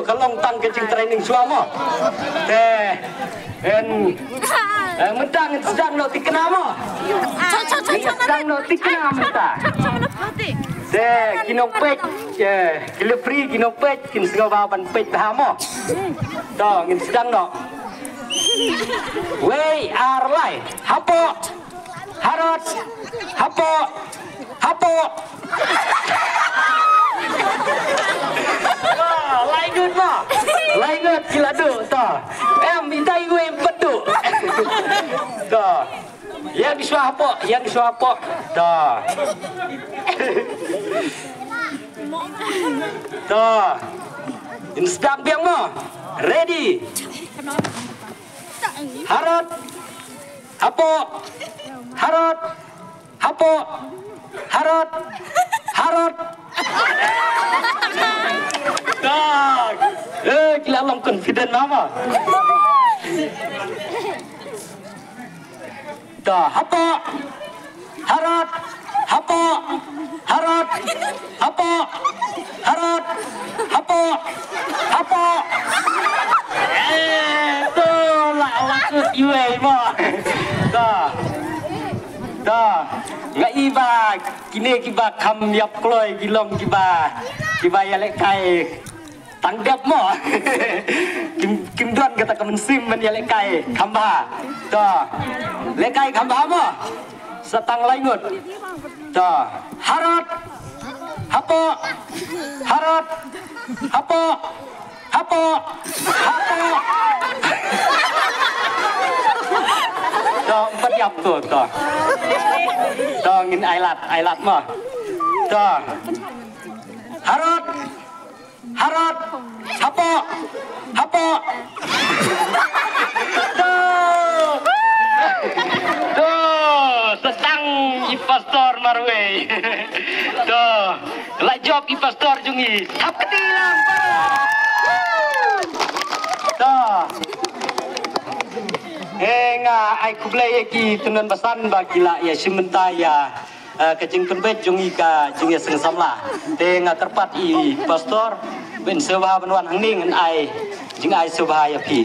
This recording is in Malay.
kalong tang kecing training suamo. Mentang sedang no tikenamo. Sedang no tikenamo ta. Kinong pek, kilo free kinong pek, kin sengawaban pek tahamo. To ngin sedang no. Wey arlai, hapo, harot, hapo, hapo. Lainut mah, lainut gila tu, toh. Minta gue betul, toh. Yang disuapo, toh. Toh. Instan biang mo, ready. Harot, hapo, harot, hapo, harot, harot. Dah, gila long confident mama. Dah, hapo, harot, hapo, harot, hapo, harot, hapo, hapo. Tu lakut iwe mo. Dah, dah. Nggak iba, kini kiba kam yap kloy gilom kiba ya lekai tanggap mo. Kim don kata kemensim men ya lekai kamba. Toh, lekai kamba mo. Setang lainut. Toh, harot, hapo, harot, hapo, hapo, hapo. Toh, empat yap tuh, toh. Toh, ngin ailat mah. Toh, harot, harot, hapo, hapo. Toh, toh, setang impostor marwe. Toh, lah job impostor jungi. Hap ketilang. Toh. Ai kublai ki tunan basan bagila ya sementaya kecing penbet jungi jungi seng samla te kerpat i pastor ben sebah benwan hangning ai jing ai sebah ya pi